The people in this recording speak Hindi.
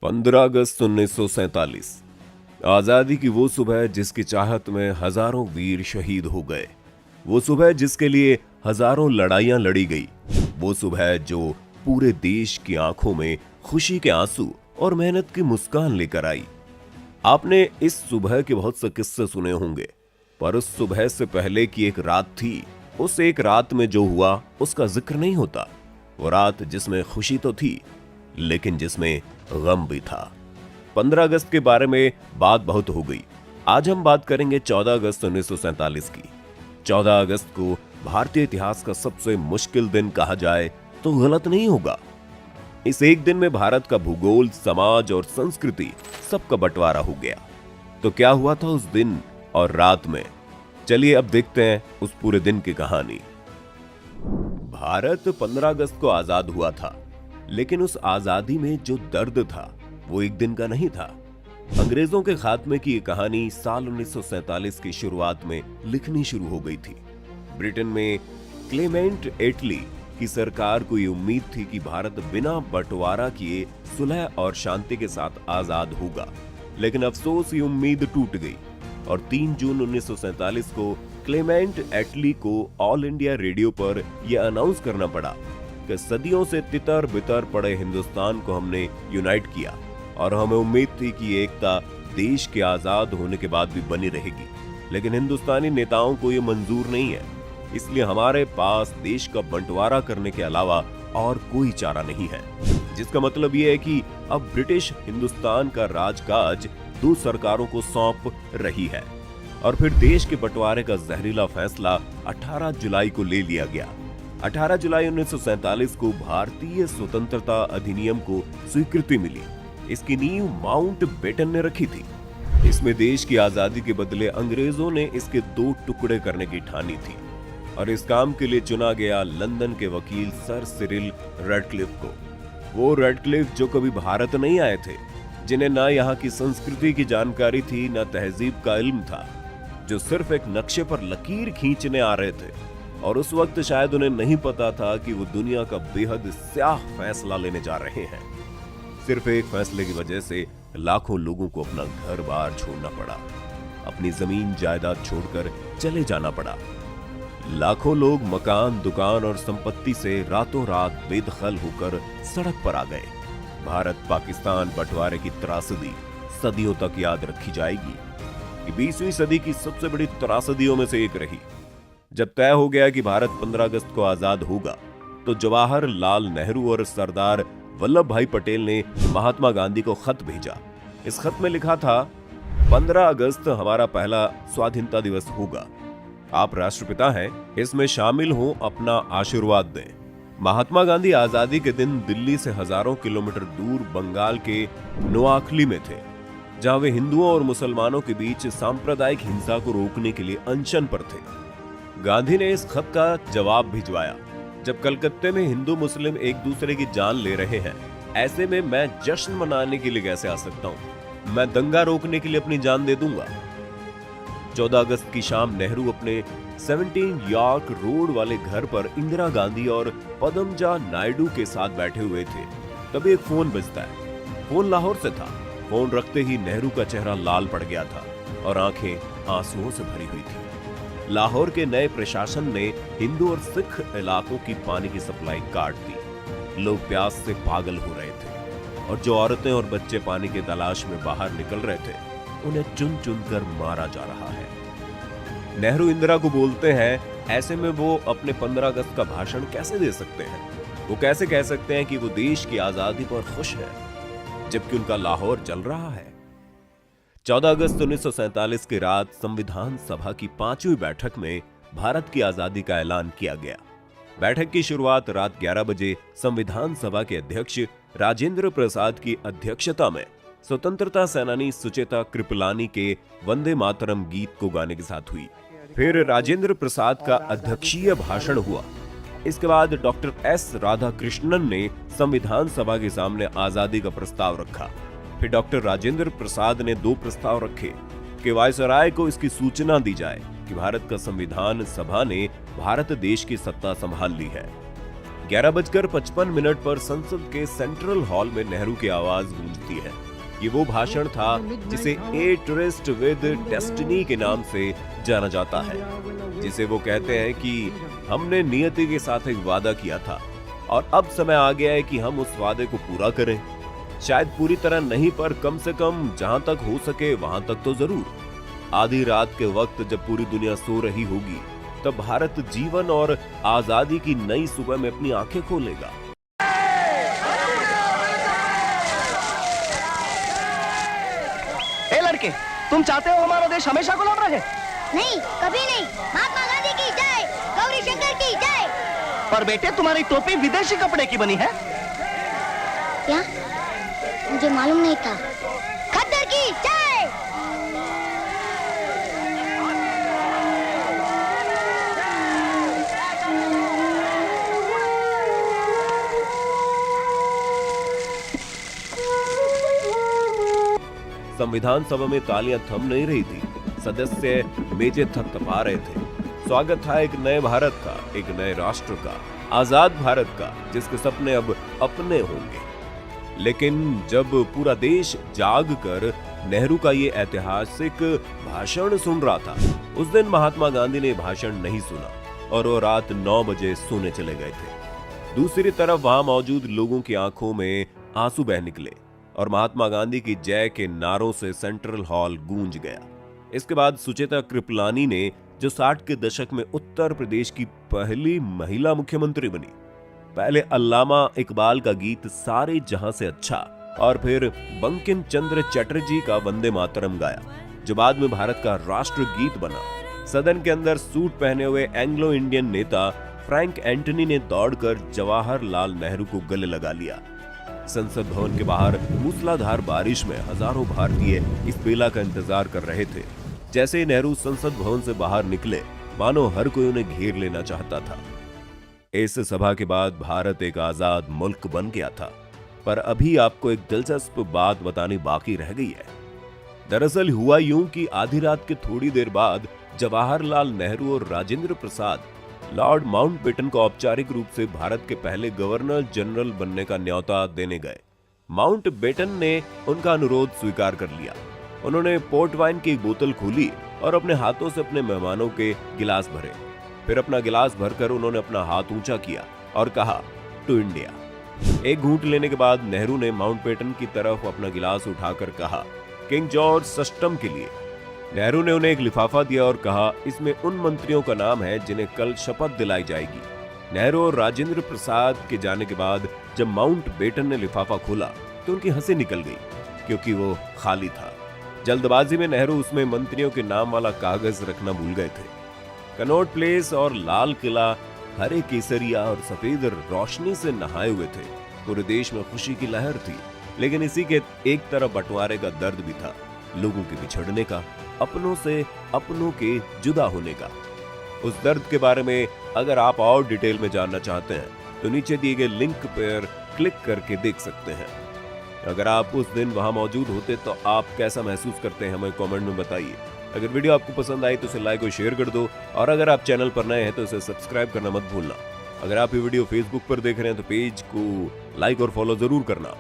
15 अगस्त 1947 आजादी की वो सुबह जिसकी चाहत में हजारों वीर शहीद हो गए। वो सुबह जिसके लिए हजारों लड़ाइयां लड़ी गई। वो सुबह जो पूरे देश की आंखों में खुशी के आंसू और मेहनत की मुस्कान लेकर आई। आपने इस सुबह के बहुत से किस्से सुने होंगे, पर उस सुबह से पहले की एक रात थी। उस एक रात में जो हुआ उसका जिक्र नहीं होता। वो रात जिसमें खुशी तो थी, लेकिन जिसमें गम भी था। 15 अगस्त के बारे में बात बहुत हो गई। आज हम बात करेंगे 14 अगस्त 1947 की। 14 अगस्त को भारतीय इतिहास का सबसे मुश्किल दिन कहा जाए तो गलत नहीं होगा। इस एक दिन में भारत का भूगोल, समाज और संस्कृति सबका बंटवारा हो गया। तो क्या हुआ था उस दिन और रात में? चलिए अब देखते हैं उस पूरे दिन की कहानी। भारत 15 अगस्त को आजाद हुआ था, लेकिन उस आजादी में जो दर्द था वो एक दिन का नहीं था। अंग्रेजों के खात्मे की ये कहानी साल 1947 की शुरुआत में लिखनी शुरू हो गई थी। ब्रिटेन में क्लेमेंट एटली की सरकार को ये उम्मीद थी कि भारत बिना बंटवारा किए सुलह और शांति के साथ आजाद होगा, लेकिन अफसोस ये उम्मीद टूट गई और 3 जून 1947 को क्लेमेंट एटली को ऑल इंडिया रेडियो पर यह अनाउंस करना पड़ा कि सदियों से तितर बितर पड़े हिंदुस्तान को हमने यूनाइट किया और हमें उम्मीद थी कि ये एकता देश के आजाद होने के बाद भी बनी रहेगी, लेकिन हिंदुस्तानी नेताओं को ये मंजूर नहीं है। इसलिए हमारे पास देश का बंटवारा करने के अलावा और कोई चारा नहीं है, जिसका मतलब ये है कि अब ब्रिटिश हिंदुस्तान का राजकाज 2 सरकारों को सौंप रही है। और फिर देश के बंटवारे का जहरीला फैसला 18 जुलाई को ले लिया गया। 18 जुलाई 1947 को भारतीय स्वतंत्रता अधिनियम को स्वीकृति मिली। इसकी नींव माउंट बेटन ने रखी थी। इसमें देश की आजादी के बदले अंग्रेजों ने इसके 2 टुकड़े करने की ठानी थी और इस काम के लिए चुना गया लंदन के वकील सर सिरिल रेडक्लिफ को। वो रेडक्लिफ जो कभी भारत नहीं आए थे, जिन्हें ना यहाँ की संस्कृति की जानकारी थी, ना तहजीब का इल्म था, जो सिर्फ एक नक्शे पर लकीर खींचने आ रहे थे। और उस वक्त शायद उन्हें नहीं पता था कि वो दुनिया का बेहद स्याह फैसला लेने जा रहे हैं। सिर्फ एक फैसले की वजह से लाखों लोगों को अपना घर बार छोड़ना पड़ा, अपनी जमीन जायदाद छोड़कर चले जाना पड़ा। लाखों लोग मकान, दुकान और संपत्ति से रातों रात बेदखल होकर सड़क पर आ गए। भारत पाकिस्तान बंटवारे की त्रासदी सदियों तक याद रखी जाएगी। 20वीं सदी की सबसे बड़ी त्रासदियों में से एक रही। जब तय हो गया कि भारत 15 अगस्त को आजाद होगा, तो जवाहरलाल नेहरू और सरदार वल्लभ भाई पटेल ने महात्मा गांधी को खत भेजा। इस खत में लिखा था, 15 अगस्त हमारा पहला स्वाधीनता दिवस होगा। आप राष्ट्रपिता हैं, इसमें शामिल हो, अपना आशीर्वाद दें। महात्मा गांधी आजादी के दिन दिल्ली से हजारों किलोमीटर दूर बंगाल के नोआखली में थे, जहां वे हिंदुओं और मुसलमानों के बीच सांप्रदायिक हिंसा को रोकने के लिए अनशन पर थे। गांधी ने इस खत का जवाब भिजवाया, जब कलकत्ते में हिंदू मुस्लिम एक दूसरे की जान ले रहे हैं, ऐसे में मैं जश्न मनाने के लिए कैसे आ सकता हूं? मैं दंगा रोकने के लिए अपनी जान दे दूंगा। 14 अगस्त की शाम नेहरू अपने 17 यॉर्क रोड वाले घर पर इंदिरा गांधी और पदमजा नायडू के साथ बैठे हुए थे। तभी एक फोन बजता है। फोन लाहौर से था। फोन रखते ही नेहरू का चेहरा लाल पड़ गया था और आंखें आंसुओं से भरी हुई थी। लाहौर के नए प्रशासन ने हिंदू और सिख इलाकों की पानी की सप्लाई काट दी। लोग प्यास से पागल हो रहे थे और जो औरतें और बच्चे पानी की तलाश में बाहर निकल रहे थे, उन्हें चुन चुन कर मारा जा रहा है। नेहरू इंदिरा को बोलते हैं, ऐसे में वो अपने 15 अगस्त का भाषण कैसे दे सकते हैं? वो कैसे कह सकते हैं कि वो देश की आजादी पर खुश है, जबकि उनका लाहौर जल रहा है? 14 अगस्त 1947 की रात संविधान सभा की 5वीं बैठक में भारत की आजादी का ऐलान किया गया। बैठक की शुरुआत रात 11 बजे संविधान सभा के अध्यक्ष राजेंद्र प्रसाद की अध्यक्षता में स्वतंत्रता सेनानी सुचेता कृपलानी के वंदे मातरम गीत को गाने के साथ हुई। फिर राजेंद्र प्रसाद का अध्यक्षीय भाषण हुआ। इसके बाद डॉक्टर एस राधाकृष्णन ने संविधान सभा के सामने आजादी का प्रस्ताव रखा। फिर डॉक्टर राजेंद्र प्रसाद ने 2 प्रस्ताव रखे कि वायसराय को इसकी सूचना दी जाए कि भारत का संविधान सभा ने भारत देश की सत्ता संभाल ली है। 11:55 पर संसद के सेंट्रल हॉल में नेहरू की आवाज गूंजती है। ये वो भाषण था जिसे ए टूरिस्ट विद डेस्टिनी के नाम से जाना जाता है, जिसे वो कहते हैं कि हमने नियति के साथ एक वादा किया था और अब समय आ गया है कि हम उस वादे को पूरा करें। शायद पूरी तरह नहीं, पर कम से कम जहां तक हो सके वहां तक तो जरूर। आधी रात के वक्त जब पूरी दुनिया सो रही होगी, तब भारत जीवन और आजादी की नई सुबह में अपनी आंखें खोलेगा। ए लड़के, तुम चाहते हो हमारा देश हमेशा गुलाम रहे? नहीं, कभी नहीं। महात्मा गांधी की जय, गौरी शंकर की जय। पर बेटे, तुम्हारी टोपी विदेशी कपड़े की बनी है। क्या? मुझे मालूम नहीं था। खद्दर की जय। संविधान सभा में तालियां थम नहीं रही थी, सदस्य मेजें थपथपा रहे थे। स्वागत था एक नए भारत का, एक नए राष्ट्र का, आजाद भारत का, जिसके सपने अब अपने होंगे। लेकिन जब पूरा देश जाग कर नेहरू का ये ऐतिहासिक भाषण सुन रहा था, उस दिन महात्मा गांधी ने भाषण नहीं सुना और वो रात 9 बजे सोने चले गए थे। दूसरी तरफ वहां मौजूद लोगों की आंखों में आंसू बह निकले और महात्मा गांधी की जय के नारों से सेंट्रल हॉल गूंज गया। इसके बाद सुचेता कृपलानी ने, जो 60 के दशक में उत्तर प्रदेश की पहली महिला मुख्यमंत्री बनी, पहले अल्लामा इकबाल का गीत सारे जहां से अच्छा और फिर बंकिम चंद्र चटर्जी का वंदे मातरम गाया, जो बाद में भारत का राष्ट्र गीत बना। सदन के अंदर सूट पहने हुए एंग्लो इंडियन नेता फ्रैंक एंटनी ने दौड़कर जवाहरलाल नेहरू को गले लगा लिया। संसद भवन के बाहर मूसलाधार बारिश में हजारों भारतीय इस बेला का इंतजार कर रहे थे। जैसे ही नेहरू संसद भवन से बाहर निकले, मानो हर कोई उन्हें घेर लेना चाहता था। इस सभा के बाद भारत एक आजाद मुल्क बन गया था, पर अभी आपको एक दिलचस्प बात बतानी बाकी रह गई है। दरअसल हुआ यूं कि आधी रात के थोड़ी देर बाद जवाहरलाल नेहरू और राजेंद्र प्रसाद लॉर्ड माउंटबेटन को औपचारिक रूप से भारत के पहले गवर्नर जनरल बनने का न्योता देने गए। माउंटबेटन ने उनका अनुरोध स्वीकार कर लिया। उन्होंने पोर्ट वाइन की एक बोतल खोली और अपने हाथों से अपने मेहमानों के गिलास भरे। फिर अपना गिलास भरकर उन्होंने अपना हाथ ऊंचा किया और कहा, टू इंडिया। एक घूंट लेने के बाद नेहरू ने माउंटबेटन की तरफ अपना गिलास उठाकर कहा, किंग जॉर्ज सष्टम के लिए। नेहरू ने उन्हें एक लिफाफा दिया और कहा, इसमें उन मंत्रियों का नाम है जिन्हें कल शपथ दिलाई जाएगी। नेहरू और राजेंद्र प्रसाद के जाने के बाद जब माउंटबेटन ने लिफाफा खोला तो उनकी हंसी निकल गई, क्योंकि वो खाली था। जल्दबाजी में नेहरू उसमें मंत्रियों के नाम वाला कागज रखना भूल गए थे। कनॉट प्लेस और लाल किला हरे केसरिया और सफेद रोशनी से नहाए हुए थे। पूरे देश में खुशी की लहर थी, लेकिन इसी के एक तरफ बंटवारे का दर्द भी था, लोगों के बिछड़ने का, अपनों से अपनों के जुदा होने का। उस दर्द के बारे में अगर आप और डिटेल में जानना चाहते हैं तो नीचे दिए गए लिंक पर क्लिक करके देख सकते हैं। अगर आप उस दिन वहां मौजूद होते तो आप कैसा महसूस करते हैं, हमें कमेंट में बताइए। अगर वीडियो आपको पसंद आई तो इसे लाइक और शेयर कर दो, और अगर आप चैनल पर नए हैं तो इसे सब्सक्राइब करना मत भूलना। अगर आप ये वीडियो फेसबुक पर देख रहे हैं तो पेज को लाइक और फॉलो जरूर करना।